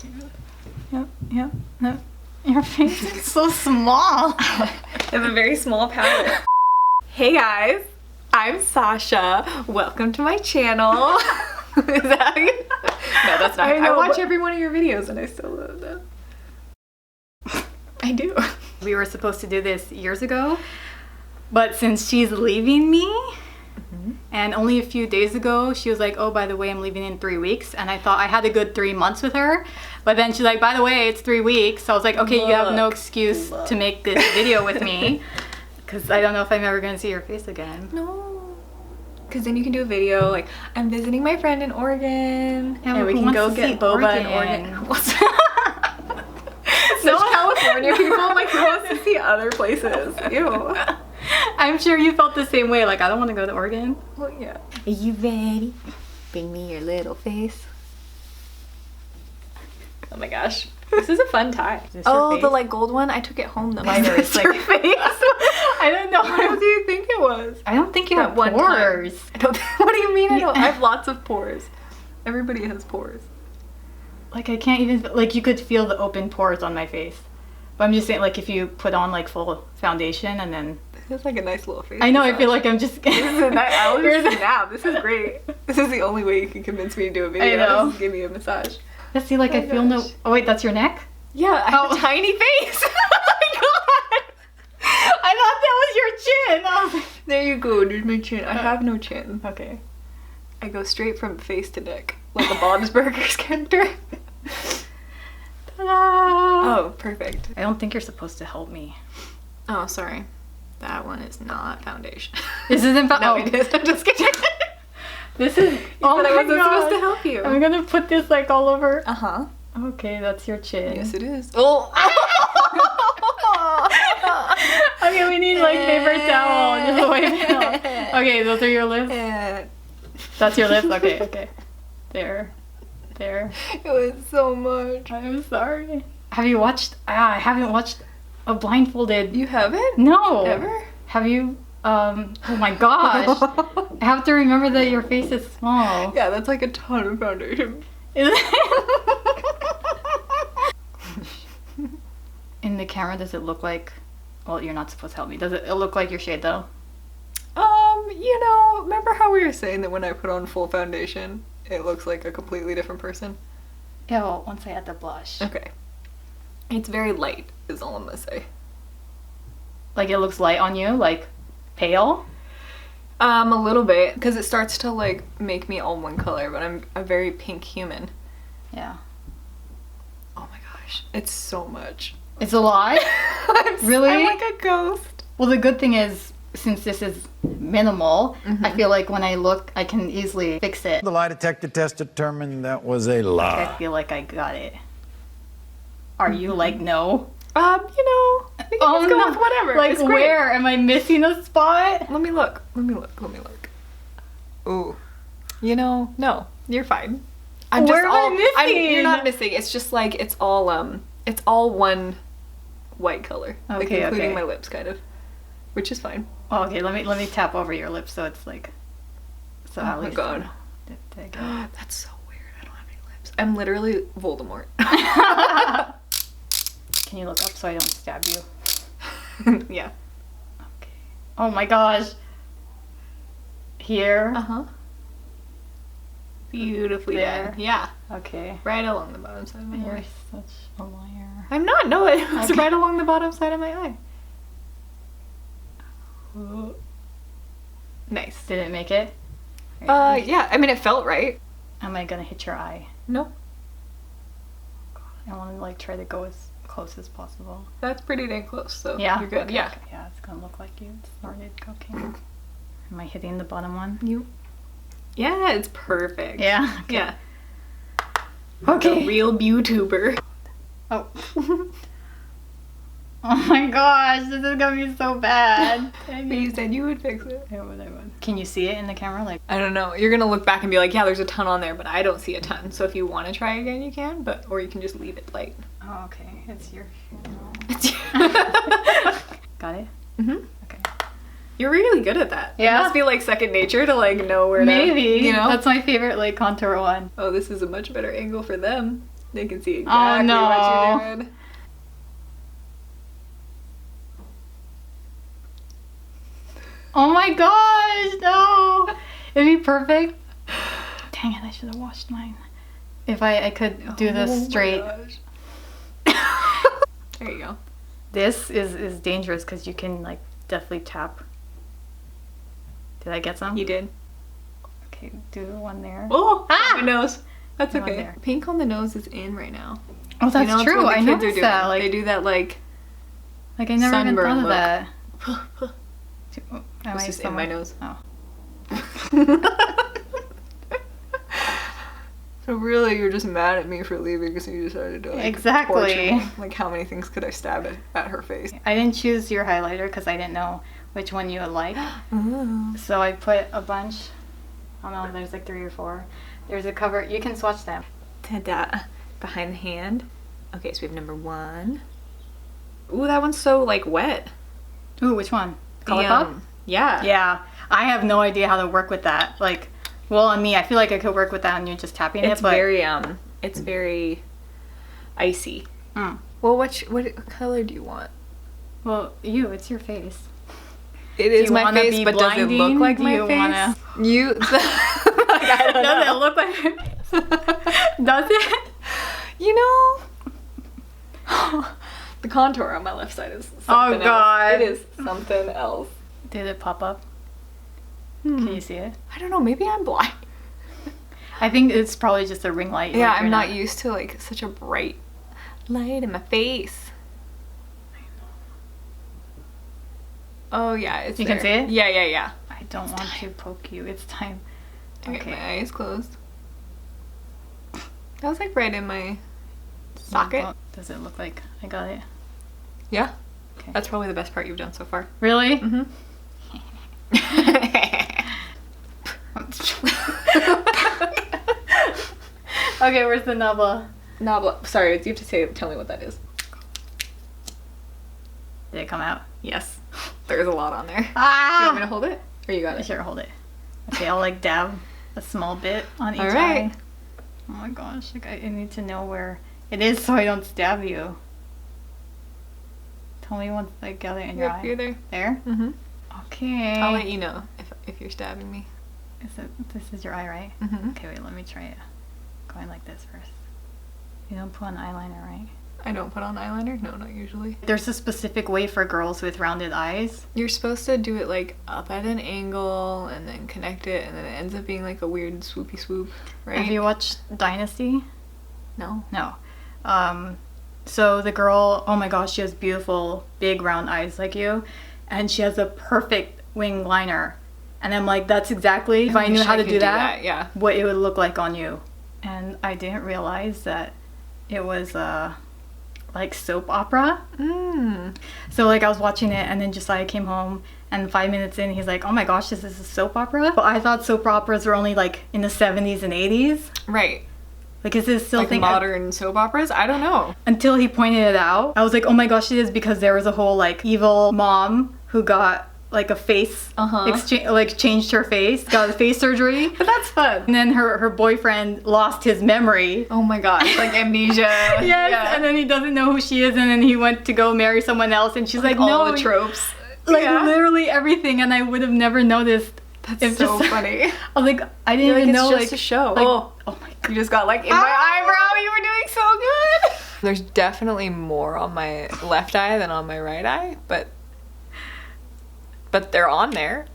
Yep, yep, yep. Your face is so small. It's a very small palette. Hey guys, I'm Sasha. Welcome to my channel. Is that how you... No, that's not. I watch every one of your videos and I still love them. I do. We were supposed to do this years ago, but since she's leaving me, and only a few days ago, she was like, oh, by the way, I'm leaving in 3 weeks. And I thought I had a good 3 months with her. But then she's like, by the way, it's 3 weeks. So I was like, okay, you have no excuse to make this video with me. Because I don't know if I'm ever going to see your face again. No. Because then you can do a video like, I'm visiting my friend in Oregon. Yeah, and we can go get boba in Oregon. Such California people, like, who wants to see other places? Ew. I'm sure you felt the same way, like, I don't want to go to Oregon. Well, yeah. Are you ready? Bring me your little face. Oh my gosh. This is a fun tie. Oh, the like gold one? I took it home though. Mine is like... your face? I don't know. What do you think it was? I don't think you have pores. I don't what do you mean I don't? I have lots of pores. Everybody has pores. Like, I can't even, like, you could feel the open pores on my face. But I'm just saying, like, if you put on, like, full foundation and then... It's like a nice little face. I know, I feel like I'm just... This is a nice... I was snap. This is great. This is the only way you can convince me to do a video. I know. Just give me a massage. Let's see, like, I feel no... Oh, wait, that's your neck? Yeah, I have a tiny face. Oh my god. I thought that was your chin. Oh. There you go. There's my chin. I have no chin. Okay. I go straight from face to neck. Like a Bob's Burgers character. Oh, perfect. I don't think you're supposed to help me. Oh, sorry. That one is not foundation. This isn't No, it is. I'm just kidding. This is... Oh my god. I wasn't supposed to help you. I'm gonna put this, like, all over. Uh-huh. Okay, that's your chin. Yes, it is. Oh! Okay, we need, like, paper towel. Just wipe it off. Okay, those are your lips? That's your lips? Okay, okay. There. There. It was so much. I'm sorry. Have you watched... I haven't watched a Blindfolded. You haven't? No. Ever? Have you... Oh my gosh. I have to remember that your face is small. Yeah, that's like a ton of foundation. Is it? In the camera, does it look like... Well, you're not supposed to help me. Does it look like your shade, though? You know, remember how we were saying that when I put on full foundation, it looks like a completely different person? Yeah, well, once I add the blush. Okay. It's very light, is all I'm gonna say. Like, it looks light on you? Like, pale? A little bit, because it starts to, like, make me all one color, but I'm a very pink human. Yeah. Oh my gosh. It's so much. It's a lot? Really? I'm like a ghost. Well, the good thing is, since this is minimal, I feel like when I look, I can easily fix it. The lie detector test determined that was a lie. I feel like I got it. Are you like, no? You know, we can just go with whatever. Like, it's great. where? Am I missing a spot? Let me look. Let me look. Let me look. Ooh. You know, no. You're fine. I'm Where just am I missing? You're not missing. It's just like, it's all one white color. Okay, like, including okay. my lips, kind of. Which is fine. Oh, okay, let me tap over your lips so it's like... So at least... Oh my god. That's so weird. I don't have any lips. I'm literally Voldemort. Can you look up so I don't stab you? Yeah. Okay. Oh my gosh. Here. Uh-huh. Beautifully there. done. Yeah. Okay. Right along the bottom side of my You're eye. such a liar. I'm not. No, it was Okay. right along the bottom side of my eye. Nice. Did it make it? Yeah. I mean, it felt right. Am I gonna hit your eye? No. I want to, like, try to go as close as possible. That's pretty dang close, so Yeah? you're good. Okay, Yeah. okay. Yeah, it's gonna look like you started cooking. Am I hitting the bottom one? Yeah, it's perfect. Yeah? Okay. Yeah. Okay. The real YouTuber. Oh. Oh my gosh, this is gonna be so bad. But you said you would fix it. I would. Can you see it in the camera? Like, I don't know. You're gonna look back and be like, yeah, there's a ton on there, but I don't see a ton. So if you want to try again, you can, or you can just leave it light. oh, okay. It's your It's Got it? Mhm. Okay. You're really good at that. Yeah? It must be like second nature to like know where Maybe. to, you know? That's my favorite, like, contour one. Oh, this is a much better angle for them. They can see exactly no. what you're doing. Oh my gosh, no. It'd be perfect. Dang it, I should have washed mine. If I could do this straight. There you go. This is dangerous because you can like definitely tap. Did I get some? You did. Okay, do one there. Oh, my nose. That's One okay. there. Pink on the nose is in right now. Oh, that's You know, it's true. what the I kids are noticed doing. that. Like they do that like I never even sunburn thought of look. that. Am It's I just in somewhere- my nose. Oh. So really, you're just mad at me for leaving because you decided to like Exactly. torture me. Like how many things could I stab at her face? I didn't choose your highlighter because I didn't know which one you would like. Ooh. So I put a bunch. I don't know, there's like 3 or 4. There's a cover. You can swatch them. Ta-da. Behind the hand. Okay, so we have number 1. Ooh, that one's so like wet. Ooh, which one? The, Colourpop? yeah. Yeah. I have no idea how to work with that. Like, well, on me, I feel like I could work with that and you're just tapping It's it, but it's very icy. Mm. Well, what color do you want? Well, it's your face. It is you my wanna face, be but does it look blinding? like Do my you face? wanna- You. I don't Does know. it look like your face? Does it? You know, the contour on my left side is something else. God. It is something else. Did it pop up? Can you see it? I don't know, maybe I'm blind. I think it's probably just a ring light. Yeah, like, I'm you're not used to like such a bright light in my face. Oh yeah, it's You there. can see it? Yeah. I don't want to poke you. It's time. Okay, my eyes closed. That was like right in my socket. Does it look like I got it? Yeah. Okay. That's probably the best part you've done so far. Really? Mm-hmm. Okay, where's the NABLA? NABLA. Sorry, you have to tell me what that is. Did it come out? Yes. There's a lot on there. Do you want me to Ah! hold it? Or you got it? Sure, hold it. Okay, I'll like dab a small bit on each All right. eye. Oh my gosh, like I need to know where it is so I don't stab you. Tell me once I get it in your Yep, eye. you're there. There? Mm-hmm. Okay. I'll let you know if you're stabbing me. This is your eye, right? Mm-hmm. Okay, wait, let me try it. Going like this first. You don't put on eyeliner, right? I don't put on eyeliner? No, not usually. There's a specific way for girls with rounded eyes. You're supposed to do it like up at an angle and then connect it and then it ends up being like a weird swoopy swoop, right? Have you watched Dynasty? No. No. So the girl, oh my gosh, she has beautiful big round eyes like you, and she has a perfect wing liner. And I'm like, that's exactly, if I knew wish how I to could do that, yeah. what it would look like on you. And I didn't realize that it was like soap opera. Mm. So like I was watching it and then Josiah came home and 5 minutes in he's like, oh my gosh, this is a soap opera? But I thought soap operas were only like in the 70s and 80s. Right. Like is this still Like thing? modern soap operas? I don't know. Until he pointed it out. I was like, oh my gosh, it is, because there was a whole like evil mom who got like a face changed her face, got a face surgery. But that's fun. And then her boyfriend lost his memory. Oh my gosh, like amnesia. Yes, Yeah. and then he doesn't know who she is, and then he went to go marry someone else, and she's like all no, the tropes. like Yeah. literally everything, and I would have never noticed. That's if so just- funny. I was like, I didn't You're like, even it's know. just like a show. Like, oh my god. You just got like in my eyebrow. You were doing so good. There's definitely more on my left eye than on my right eye, but they're on there.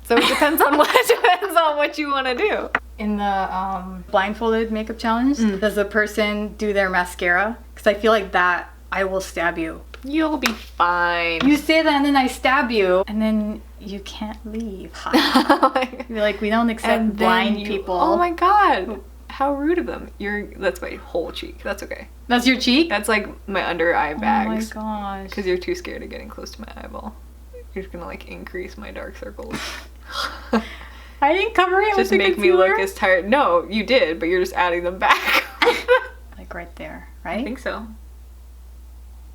So it depends on what you want to do. In the blindfolded makeup challenge, Mm. does a person do their mascara? Because I feel like that I will stab you. You'll be fine. You say that and then I stab you, and then you can't leave. You're like, we don't accept And then blind you- people. Oh my god. How rude of them. That's my whole cheek. That's okay. That's your cheek? That's like my under eye bags. Oh my gosh. Because you're too scared of getting close to my eyeball. You're just gonna like increase my dark circles. I didn't cover it Just with the make me concealer. look as tired. No, you did, but you're just adding them back. Like right there, I right? think so.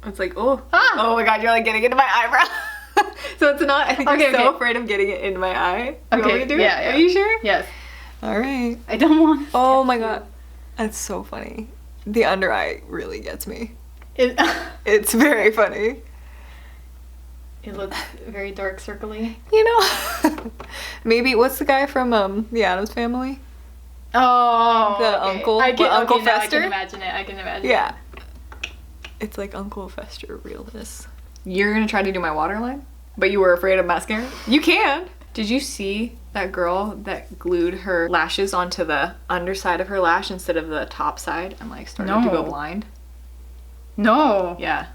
It's like, oh. Ah! Oh my god, you're like getting into my eyebrow. So it's not, I think Okay, you're so okay. afraid of getting it into my eye. You want Okay, me to do yeah, it? yeah. Are you sure? Yes. Alright. I don't want. Oh my god. That's so funny. The under eye really gets me. It, It's very funny. it looks very dark circly. You know? Maybe, what's the guy from the Addams Family? Oh, The okay. uncle? I can, Uncle okay, now Fester? I can imagine it. I can imagine. Yeah. It's like Uncle Fester realness. You're gonna try to do my waterline? But you were afraid of mascara? You can! Did you see that girl that glued her lashes onto the underside of her lash instead of the top side and like started to go No. blind? No. Yeah.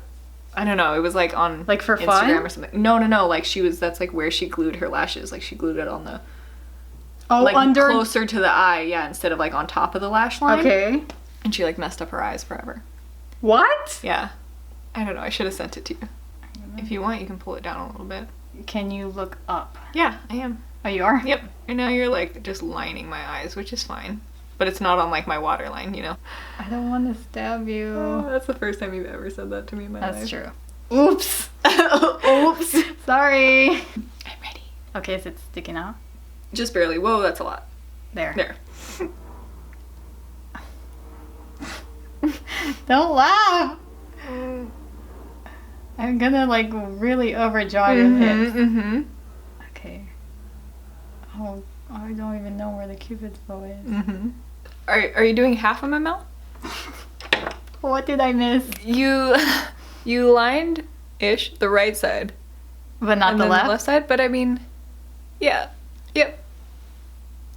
I don't know. It was like on Like for Instagram fun? or something. No. Like that's like where she glued her lashes. Like she glued it on the Oh, like under. closer to the eye, yeah, instead of like on top of the lash line. Okay. And she like messed up her eyes forever. What? Yeah. I don't know. I should have sent it to you. If you want, you can pull it down a little bit. Can you look up? Yeah, I am. Oh, you are? Yep. And now you're like just lining my eyes, which is fine. But it's not on like my waterline, you know? I don't want to stab you. Oh, that's the first time you've ever said that to me in my life. That's true. Oops. Oops. Sorry. I'm ready. Okay, is it sticking out? Just barely. Whoa, that's a lot. There. There. Don't laugh. I'm gonna like really overdraw your hips. Mm-hmm. Okay. Oh, I don't even know where the cupid's bow is. Mm-hmm. Are you doing half of my mouth? What did I miss? You lined ish the right side. But not and the then left? the left side, but I mean, yeah. Yep.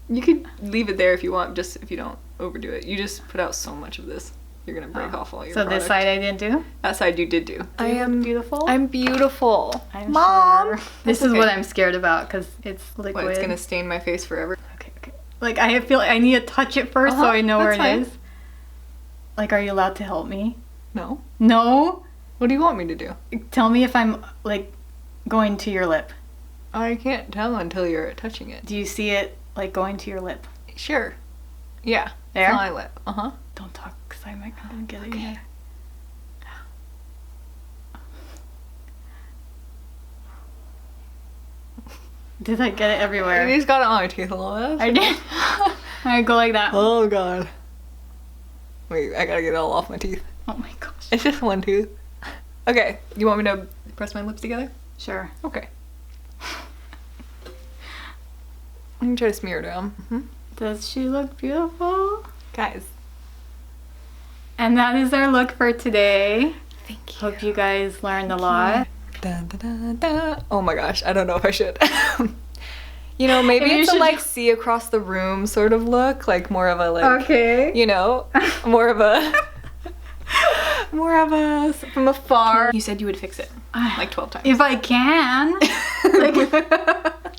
You could leave it there if you want, just if you don't overdo it. You just put out so much of this. You're gonna break off all your So product. this side I didn't do? That side you did do. I am beautiful? I'm beautiful. I'm Mom! sure. This is okay. what I'm scared about because it's liquid. What, it's gonna stain my face forever? Okay. Like I feel like I need to touch it first so I know where that's it is. Like, are you allowed to help me? No. No? What do you want me to do? Tell me if I'm like going to your lip. I can't tell until you're touching it. Do you see it like going to your lip? Sure. Yeah. There? It's my lip. Uh-huh. Don't talk because I might come and get it again. Did I get it everywhere? You just got it on my teeth a little bit. I did. I go like that. Oh god. Wait, I gotta get it all off my teeth. Oh my gosh. It's just one tooth. Okay, you want me to press my lips together? Sure. Okay. I'm gonna try to smear it down. Does she look beautiful? Guys. And that is our look for today. Thank you. Hope you guys learned a lot. Dun, dun, dun, dun. Oh my gosh, I don't know if I should. You know, maybe You it's a should like see across the room sort of look, like more of a like, Okay. you know, more of a from afar. You said you would fix it like 12 times. If I can. Like,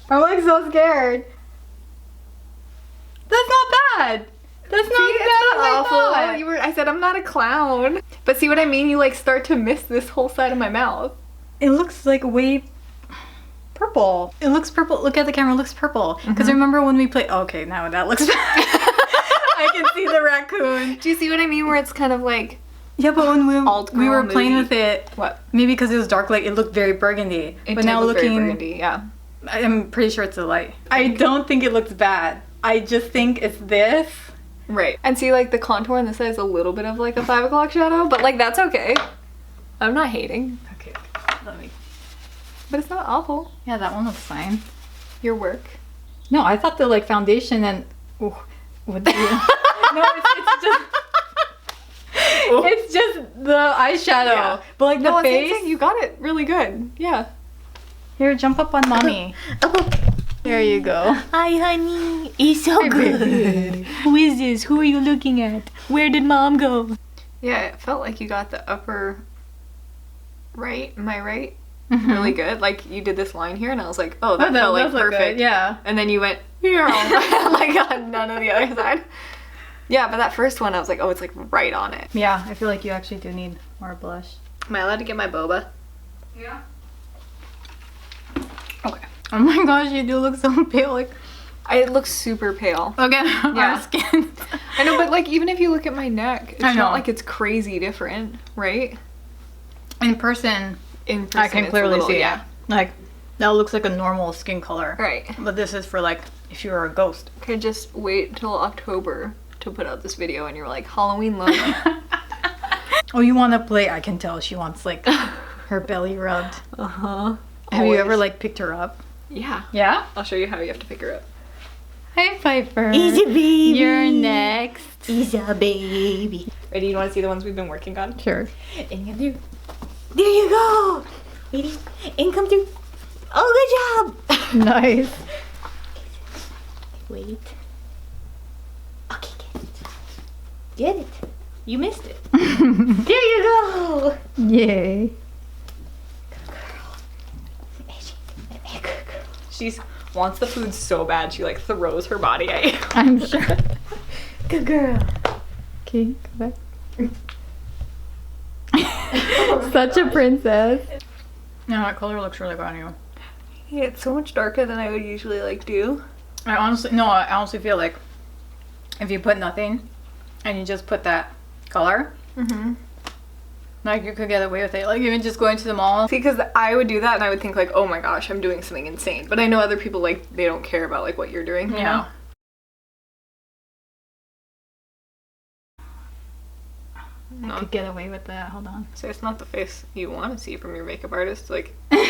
I'm like so scared. That's not bad. That's not See, bad it's as not I awful. thought. I said I'm not a clown. But see what I mean? You like start to miss this whole side of my mouth. It looks like way purple. It looks purple. Look at the camera. It looks purple. Because remember when we played... Okay, now that looks bad. I can see the raccoon. Do you see what I mean? Where it's kind of like... Yeah, but when Alt we were girl playing movie. with it... What? Maybe because it was dark light, it looked very burgundy. It but did now look looking... very burgundy, yeah. I'm pretty sure it's the light. I don't think it looks bad. I just think it's this. Right. And see, like, the contour on this side is a little bit of, like, a 5 o'clock shadow, but, like, that's okay. I'm not hating. Okay, let me... But it's not awful. Yeah, that one looks fine. Your work. No, I thought the, like, foundation and... Ooh, would be... No, it's just... It's just the eyeshadow. Yeah. But, like, the No, face... you got it really good. Yeah. Here, jump up on mommy. There you go. Hi, honey. It's so good. Who is this? Who are you looking at? Where did mom go? Yeah, it felt like you got the upper right, my right, really good. Like, you did this line here, and I was like, oh, that felt like does look perfect. good, yeah. And then you went, like, on none of the other side. Yeah, but that first one, I was like, oh, it's like right on it. Yeah, I feel like you actually do need more blush. Am I allowed to get my boba? Yeah. Okay. Oh my gosh, you do look so pale. Like, It looks super pale. look at our skin. I know, but like even if you look at my neck, it's I know. not like it's crazy different, right? In person, In person, I can it's a clearly little- see yeah. it. Like, that looks like a normal skin color. Right. But this is for like, if you were a ghost. Okay, just wait till October to put out this video and you're like, Halloween look. Oh, you want to play? I can tell she wants like her belly rubbed. Uh-huh. Have you ever like picked her up? Yeah. Yeah? I'll show you how you have to pick her up. Hi, Piper. Easy, baby. You're next. Easy, baby. Ready? You want to see the ones we've been working on? Sure. And you do. There you go. Ready? And come through. Oh, good job. Nice. Wait. Okay, get it. Get it. You missed it. There you go. Yay. Good girl. She wants the food so bad she like throws her body at you. I'm sure. Good girl. Okay, come back. Such a princess. No, that color looks really good on you. Yeah, it's so much darker than I would usually like do. I honestly feel like if you put nothing and you just put that color, like you could get away with it. Like even just going to the mall. See, because I would do that and I would think like, oh my gosh, I'm doing something insane. But I know other people like, they don't care about like what you're doing. You know? I could get away with that. Hold on. So it's not the face you want to see from your makeup artist. Like, There you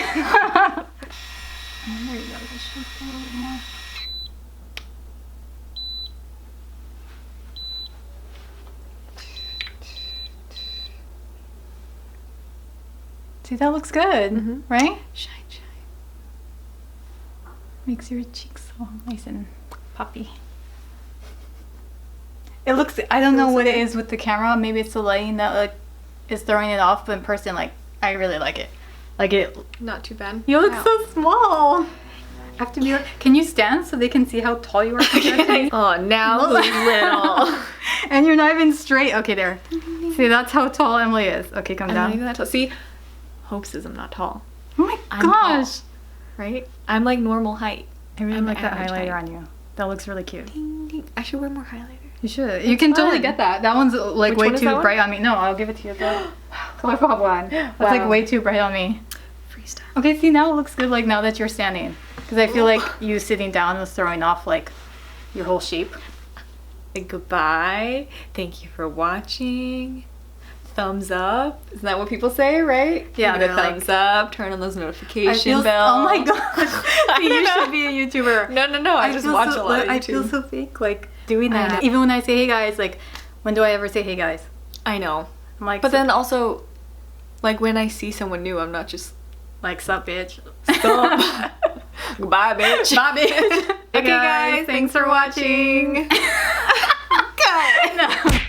go. Just shift a little bit more. See, that looks good, right? shine, shine. Makes your cheeks so nice and puffy. It looks, I don't know what it is with the camera. Maybe it's the lighting that like is throwing it off, but in person, like, I really like it. Like it. Not too bad. You look so small. I have to be like, can you stand so they can see how tall you are? Oh, now who's little? And you're not even straight. Okay, there. See, that's how tall Emily is. Okay, come I'm not down. even that tall. See, Hope says I'm not tall. Oh my I'm gosh. Right? I'm like normal height. I really I'm like that average highlighter height. on you. That looks really cute. Ding, ding. I should wear more highlighter. You should. You can totally fun. get that. That one's like Which way one is too that one? bright on me. No, I'll give it to you. The Colourpop one. That's Wow. like way too bright on me. Freestyle. Okay, see, now it looks good like now that you're standing. Because I feel like you sitting down was throwing off like your whole shape. Goodbye. Thank you for watching. Thumbs up. Isn't that what people say, right? Yeah, Give it a they're thumbs up. Turn on those notification bells. Oh my gosh. See, you should be a YouTuber. No. I just feel watch so, a lot of YouTube. I feel so fake like doing I that. know. Even when I say hey guys, like when do I ever say hey guys? I know. I'm like, But then also, like when I see someone new, I'm not just like sup bitch. stop. Goodbye, bitch. Bye bitch. Okay, guys. Thanks for watching. No.